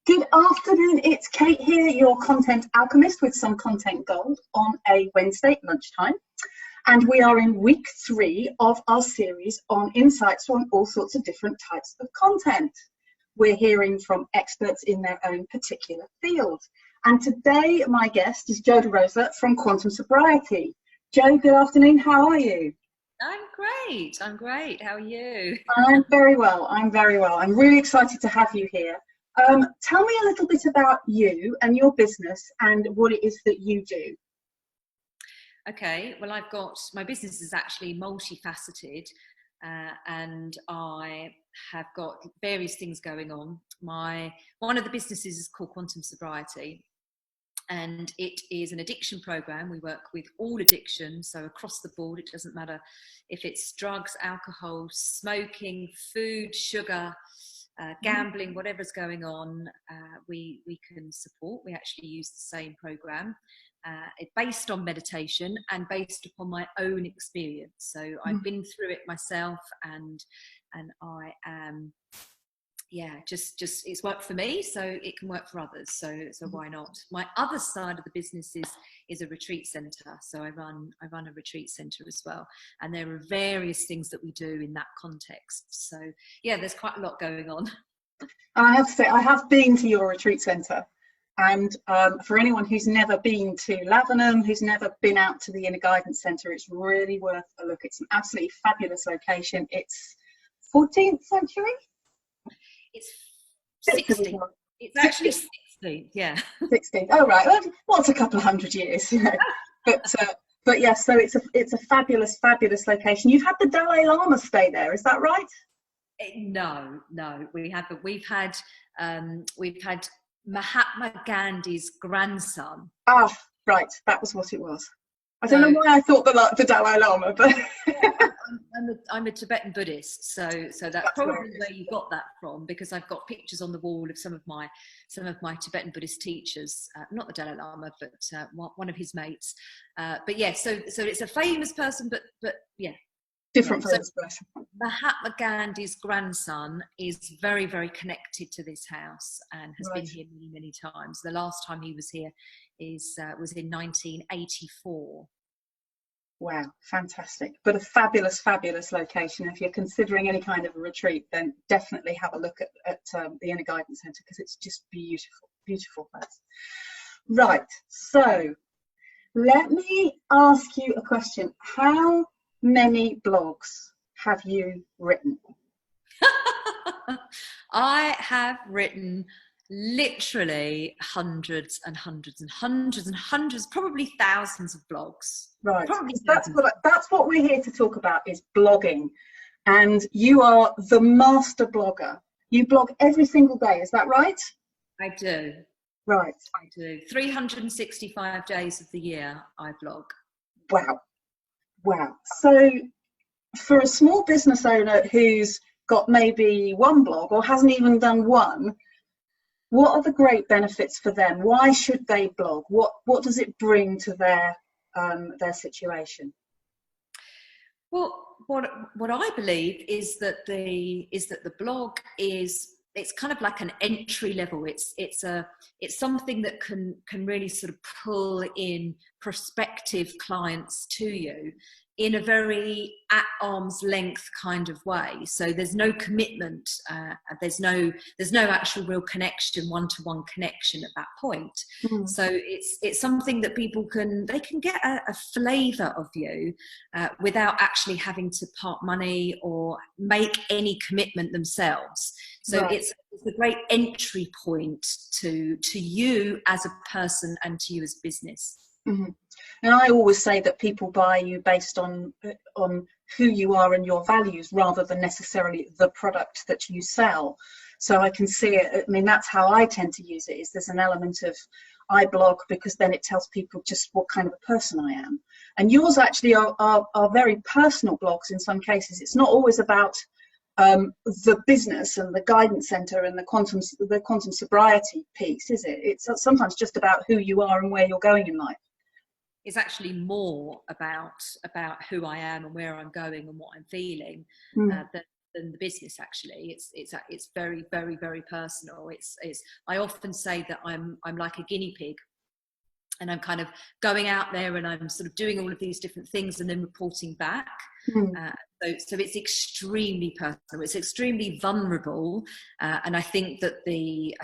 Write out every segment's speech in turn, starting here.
Good afternoon, it's Kate here, your content alchemist with some content gold on a Wednesday lunchtime. And we are in week 3 of our series on insights on all sorts of different types of content. We're hearing from experts in their own particular field. And today my guest is Rosa from Quantum Sobriety. Jo, good afternoon, how are you? I'm great. How are you? I'm very well. I'm really excited to have you here. Tell me a little bit about you and your business and what it is that you do. Okay, well, my business is actually multifaceted, and I have got various things going on. One of the businesses is called Quantum Sobriety, and it is an addiction program. We work with all addictions, so across the board. It doesn't matter if it's drugs, alcohol, smoking, food, sugar, gambling, whatever's going on, we can support. We actually use the same program. It's based on meditation and based upon my own experience. So I've been through it myself, and I am, just it's worked for me, so it can work for others. So why not? My other side of the business is a retreat centre. So I run a retreat centre as well, and there are various things that we do in that context. So yeah, there's quite a lot going on. And I have to say, I have been to your retreat centre, and for anyone who's never been to Lavenham, who's never been out to the Inner Guidance Centre, it's really worth a look. It's an absolutely fabulous location. It's 14th century. It's 16th. It's actually 16th, yeah. 16th. Oh right. Well, what's a couple of hundred years, you know? But yes, so it's a fabulous location. You've had the Dalai Lama stay there, is that right? No, we haven't. We've had Mahatma Gandhi's grandson. Ah, right. That was what it was. I don't know why I thought the Dalai Lama, but I'm a Tibetan Buddhist, so that's probably where you got that from, because I've got pictures on the wall of some of my Tibetan Buddhist teachers, not the Dalai Lama, but one of his mates. But yeah, so it's a famous person, but yeah. Different famous person. Mahatma Gandhi's grandson is very, very connected to this house and has been here many, many times. The last time he was here was in 1984. Wow, fantastic. But a fabulous location. If you're considering any kind of a retreat, then definitely have a look at the Inner Guidance Centre, because it's just beautiful place. Right, so let me ask you a question. How many blogs have you written? I have written literally hundreds and hundreds and hundreds and hundreds, probably thousands of blogs. Right, that's what we're here to talk about, is blogging. And you are the master blogger. You blog every single day, is that right? I do. Right. I do. 365 days of the year I blog. Wow. So for a small business owner who's got maybe one blog or hasn't even done one, what are the great benefits for them? Why should they blog? What does it bring to their situation? Well, what I believe is that the blog it's kind of like an entry level. It's something that can really sort of pull in prospective clients to you in a very at arm's length kind of way. So there's no commitment, there's no actual real connection, one-to-one connection at that point. So it's something that people can get a flavour of you without actually having to part money or make any commitment themselves. So it's a great entry point to you as a person and to you as a business. And I always say that people buy you based on who you are and your values, rather than necessarily the product that you sell. So I can see it. I mean, that's how I tend to use it. Is there's an element of I blog because then it tells people just what kind of a person I am. And yours actually are very personal blogs in some cases. It's not always about the business and the guidance center and the quantum sobriety piece, is it? It's sometimes just about who you are and where you're going in life. It's actually more about who I am and where I'm going and what I'm feeling than the business. Actually, it's very, very, very personal. I often say that I'm like a guinea pig, and I'm kind of going out there and I'm sort of doing all of these different things and then reporting back. So it's extremely personal, it's extremely vulnerable, and I think that the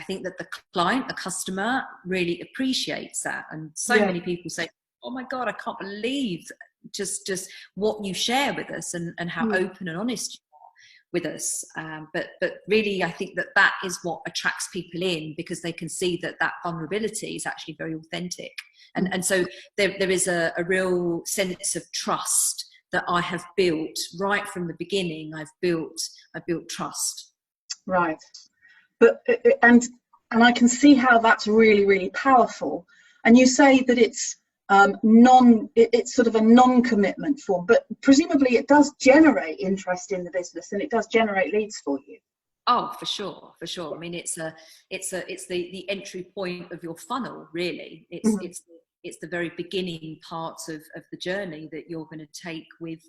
client, the customer, really appreciates that. And so many people say, oh my God, I can't believe just what you share with us, and how open and honest you are with us. But really, I think that is what attracts people in, because they can see that vulnerability is actually very authentic. And so there is a real sense of trust that I have built right from the beginning. I've built trust. Right. But and I can see how that's really, really powerful. And you say that it's it's sort of a non-commitment form, but presumably it does generate interest in the business, and it does generate leads for you. Oh, for sure. I mean, it's the entry point of your funnel, really. It's the very beginning part of the journey that you're going to take with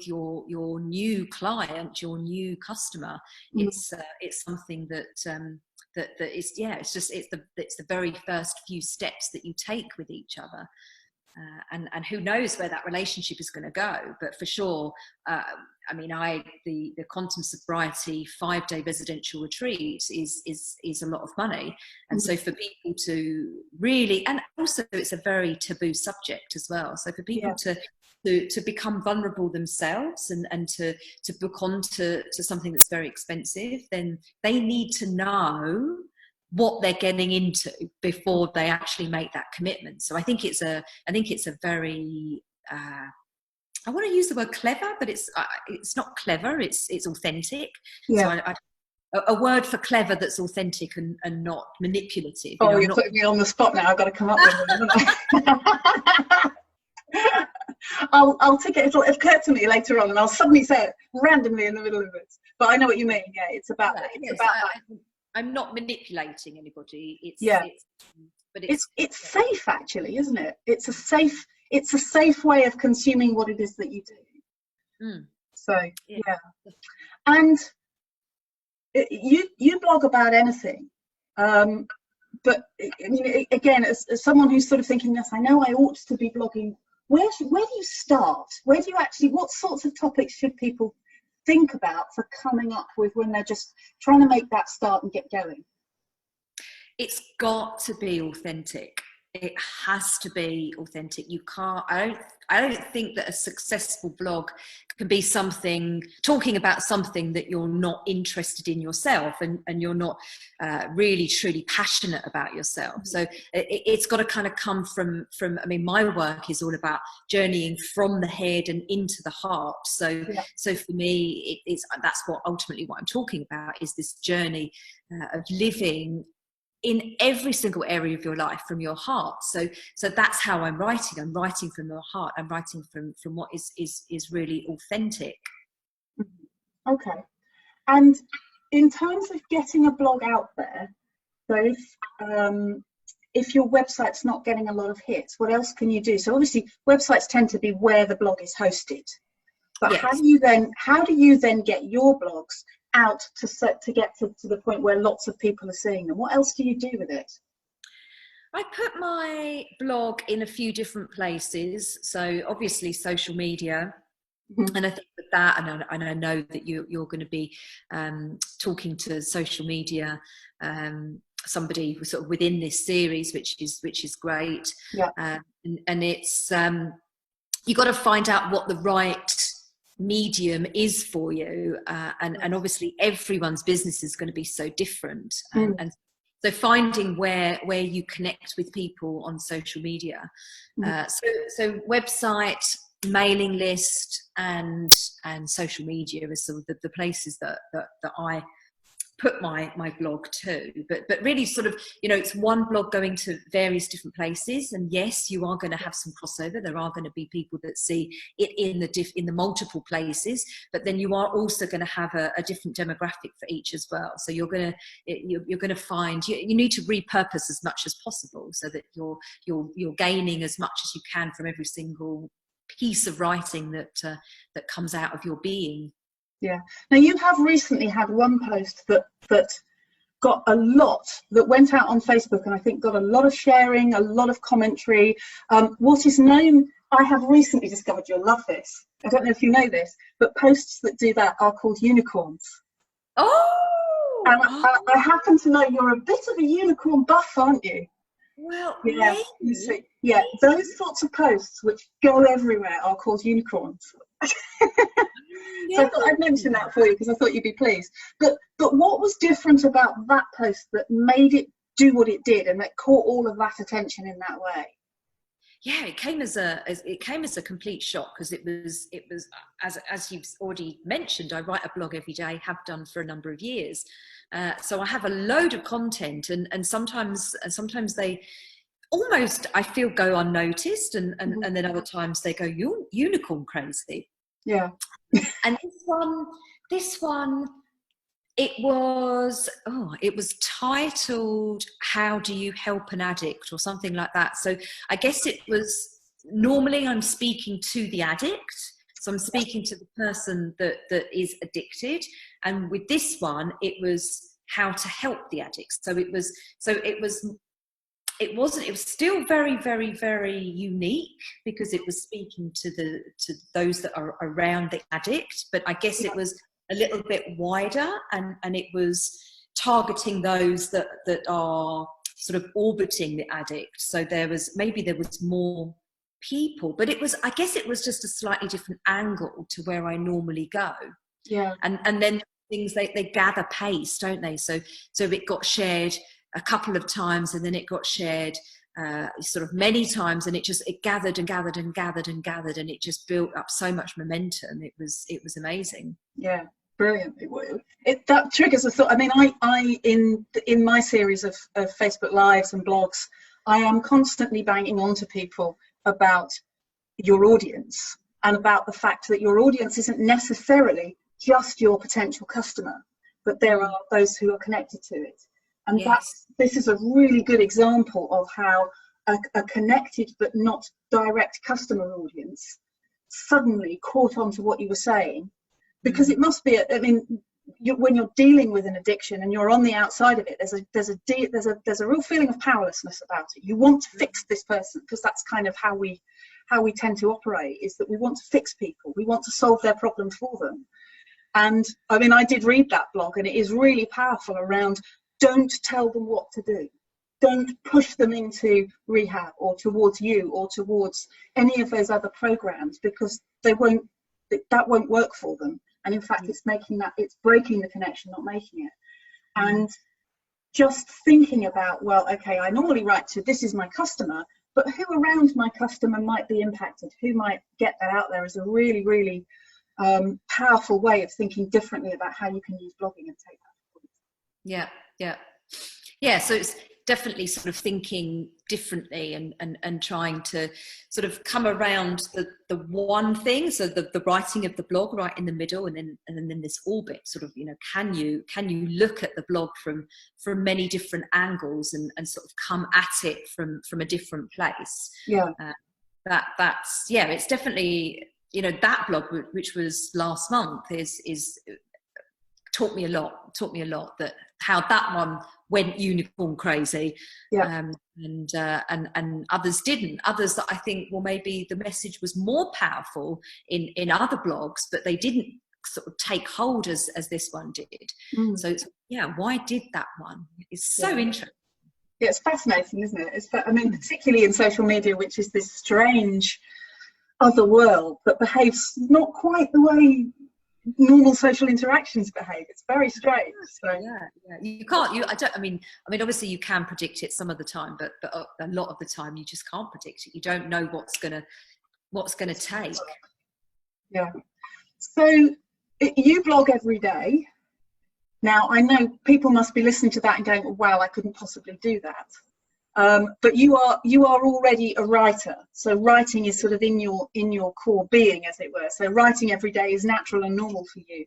your new client, your new customer. It's something that is, it's the very first few steps that you take with each other. And who knows where that relationship is going to go, but for sure, I mean, the Quantum Sobriety 5-day residential retreat is a lot of money, and so for people to really, and also it's a very taboo subject as well. So for people to become vulnerable themselves and to book on to something that's very expensive, then they need to know what they're getting into before they actually make that commitment. So I think it's a very I want to use the word clever, but it's not clever. It's authentic. So a word for clever that's authentic and not manipulative. Oh, you're putting me on the spot now. I've got to come up with one, haven't I? I'll take it. It'll occur to me later on, and I'll suddenly say it randomly in the middle of it. But I know what you mean. Yeah, it's about that. I'm not manipulating anybody. It's safe, actually, isn't it? It's a safe way of consuming what it is that you do. So yeah. And you blog about anything, but I mean, again, as someone who's sort of thinking, yes, I know I ought to be blogging. Where do you start? Where do you actually? What sorts of topics should people think about for coming up with when they're just trying to make that start and get going? It's got to be authentic. It has to be authentic. You can't, I don't think that a successful blog can be something, talking about something that you're not interested in yourself, and you're not really truly passionate about yourself. So it's got to kind of come from, I mean, my work is all about journeying from the head and into the heart. So for me, that's ultimately what I'm talking about, is this journey of living in every single area of your life from your heart. So that's how I'm writing. I'm writing from your heart. I'm writing from what is really authentic. Okay. And in terms of getting a blog out there, so if your website's not getting a lot of hits, what else can you do? So obviously websites tend to be where the blog is hosted, but how do you then get your blogs out to get to the point where lots of people are seeing them? What else do you do with it? I put my blog in a few different places. So obviously social media, and I think with that, and I know that you're going to be talking to social media somebody sort of within this series, which is great. And it's you got to find out what the right medium is for you, and obviously everyone's business is going to be so different, and so finding where you connect with people on social media. So website, mailing list, and social media are sort of the places that I put my blog to, but really sort of, it's one blog going to various different places. And yes, you are going to have some crossover. There are going to be people that see it in the multiple places, but then you are also going to have a different demographic for each as well. So you're going to find you need to repurpose as much as possible, so that you're gaining as much as you can from every single piece of writing that comes out of your being. Yeah. Now you have recently had one post that got a lot, that went out on Facebook, and I think got a lot of sharing, a lot of commentary. What is known, I have recently discovered, you'll love this, I don't know if you know this, but posts that do that are called unicorns. Oh, And I happen to know you're a bit of a unicorn buff, aren't you? well, Yeah, maybe. you see, yeah, those sorts of posts which go everywhere are called unicorns. So I thought I'd mention that for you because I thought you'd be pleased. But what was different about that post that made it do what it did and that caught all of that attention in that way? Yeah, it came as a complete shock, because it was as you've already mentioned, I write a blog every day, have done for a number of years, so I have a load of content, and sometimes they almost, I feel, go unnoticed, and then other times they go unicorn crazy. Yeah. And this one, it was titled "How Do You Help an Addict?" or something like that. So I guess it was, normally I'm speaking to the addict, so I'm speaking to the person that is addicted, and with this one it was how to help the addict. It was still very, very, very unique, because it was speaking to those that are around the addict, but I guess it was a little bit wider, and it was targeting those that are sort of orbiting the addict. So there was more people, but I guess it was just a slightly different angle to where I normally go. Yeah. And then things, they gather pace, don't they? So it got shared a couple of times, and then it got shared sort of many times, and it gathered and gathered and gathered and gathered, and it just built up so much momentum. It was amazing. Yeah, brilliant. That triggers a thought. I mean, I in my series of Facebook Lives and blogs, I am constantly banging on to people about your audience, and about the fact that your audience isn't necessarily just your potential customer, but there are those who are connected to it. And Yes. this is a really good example of how a connected but not direct customer audience suddenly caught on to what you were saying, because it must be, when you're dealing with an addiction and you're on the outside of it, there's a real feeling of powerlessness about it. You want to fix this person, because that's kind of how we tend to operate, is that we want to fix people, we want to solve their problem for them. And I mean, I did read that blog, and it is really powerful around, don't tell them what to do. Don't push them into rehab or towards you or towards any of those other programs, because that won't work for them. And in fact, it's breaking the connection, not making it. And just thinking about, well, okay, I normally write to, this is my customer, but who around my customer might be impacted? Who might get that out there, is a really, really powerful way of thinking differently about how you can use blogging and take that forward. Yeah. So it's definitely sort of thinking differently, and trying to sort of come around the one thing. So the writing of the blog right in the middle, and then this orbit, sort of, can you look at the blog from many different angles, and sort of come at it from a different place. Yeah. It's definitely, that blog, which was last month, is taught me a lot, that how that one went unicorn crazy. And others didn't. Others that I think, well, maybe the message was more powerful in other blogs, but they didn't sort of take hold as this one did. So why did that one? It's so interesting. Yeah, it's fascinating, isn't it? Particularly in social media, which is this strange other world that behaves not quite the way normal social interactions behave. It's very strange. So you can't. Obviously you can predict it some of the time, but a lot of the time you just can't predict it. You don't know what's gonna take. Yeah. So you blog every day. Now I know people must be listening to that and going, "Wow, I couldn't possibly do that." But you are already a writer, so writing is sort of in your core being, as it were. So writing every day is natural and normal for you.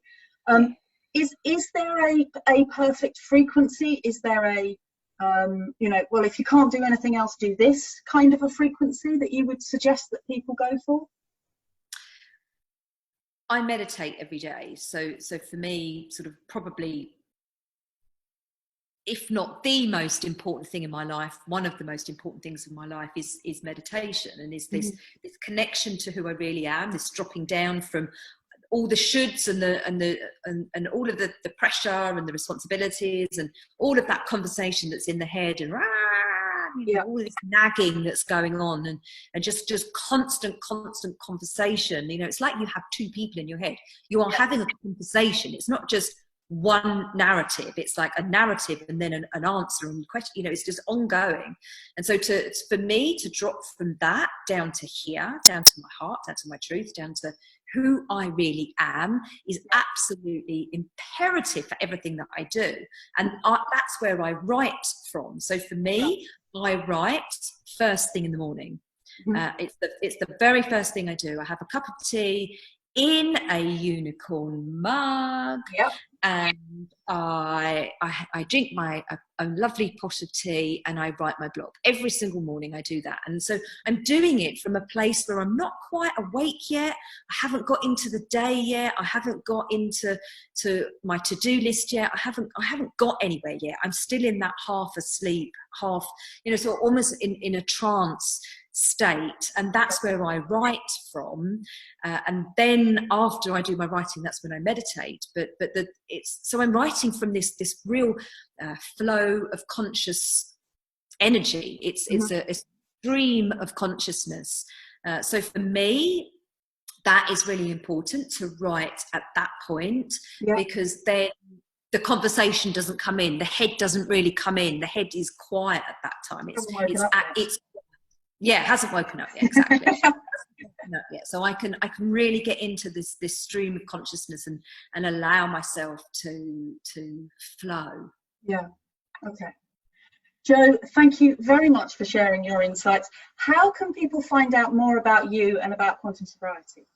Is there a perfect frequency? Is there a well, if you can't do anything else, do this kind of a frequency that you would suggest that people go for? I meditate every day. So for me, sort of probably, if not the most important thing in my life, one of the most important things in my life is meditation, and is this connection to who I really am, this dropping down from all the shoulds and all of the pressure and the responsibilities and all of that conversation that's in the head, and all this nagging that's going on, and just constant conversation. It's like you have two people in your head. You are having a conversation. It's not just one narrative. It's like a narrative and then an answer and question. It's just ongoing. And so for me to drop from that down to here, down to my heart, down to my truth, down to who I really am, is absolutely imperative for everything that I do. And that's where I write from. So for me, I write first thing in the morning. It's the very first thing I do. I have a cup of tea in a unicorn mug, and I drink my own lovely pot of tea, and I write my blog. Every single morning I do that. And so I'm doing it from a place where I'm not quite awake yet. I haven't got into the day yet. I haven't got into my to-do list yet. I haven't got anywhere yet. I'm still in that half asleep, half, so almost in a trance state. And that's where I write from. And then after I do my writing, that's when I meditate. So I'm writing from this real flow of conscious energy. It's a stream of consciousness. So for me, that is really important to write at that point, because then the conversation doesn't come in. The head doesn't really come in. The head is quiet at that time. It hasn't woken up yet. Exactly. Not yet. So I can really get into this stream of consciousness and allow myself to flow. Yeah. Okay. Jo, thank you very much for sharing your insights. How can people find out more about you and about Quantum Sobriety?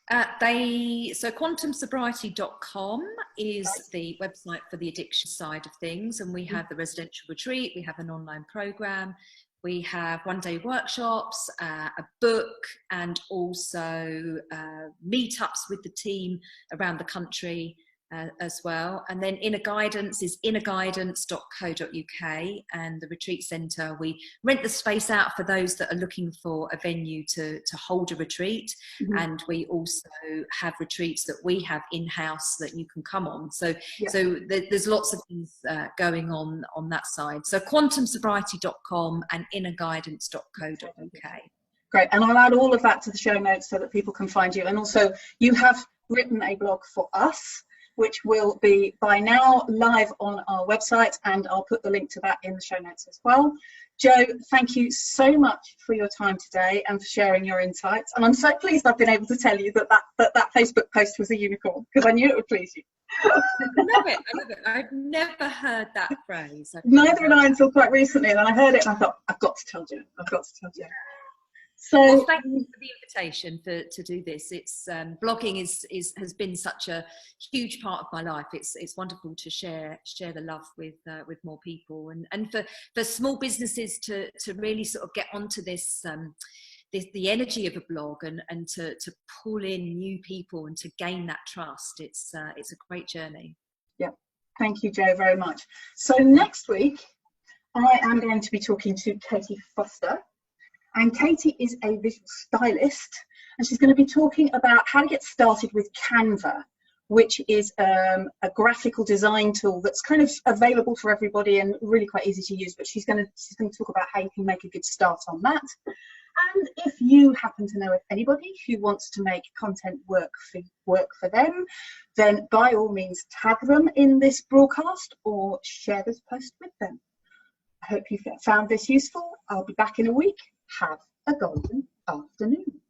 So quantumsobriety.com is the website for the addiction side of things, and we have the residential retreat, we have an online program, we have one-day workshops, a book, and also meetups with the team around the country as well. And then Inner Guidance is innerguidance.co.uk, and the retreat centre, we rent the space out for those that are looking for a venue to hold a retreat. And we also have retreats that we have in-house that you can come on. So there's lots of things going on that side. So quantumsobriety.com and innerguidance.co.uk. Great, and I'll add all of that to the show notes so that people can find you. And also, you have written a blog for us, which will be by now live on our website, and I'll put the link to that in the show notes as well. Jo, thank you so much for your time today and for sharing your insights. And I'm so pleased I've been able to tell you that Facebook post was a unicorn, because I knew it would please you. I love it. I've never heard that phrase. Neither had I until quite recently, and I heard it and I thought, I've got to tell Jo. So thank you for the invitation to do this. It's blogging has been such a huge part of my life. It's wonderful to share the love with more people, and for small businesses to really sort of get onto this the energy of a blog and to pull in new people and to gain that trust. It's a great journey. Yeah, thank you, Jo, very much. So next week I am going to be talking to Katie Foster. And Katie is a visual stylist, and she's going to be talking about how to get started with Canva, which is a graphical design tool that's kind of available for everybody and really quite easy to use. But she's going to talk about how you can make a good start on that. And if you happen to know of anybody who wants to make content work for them, then by all means tag them in this broadcast or share this post with them. I hope you found this useful. I'll be back in a week. Have a golden afternoon.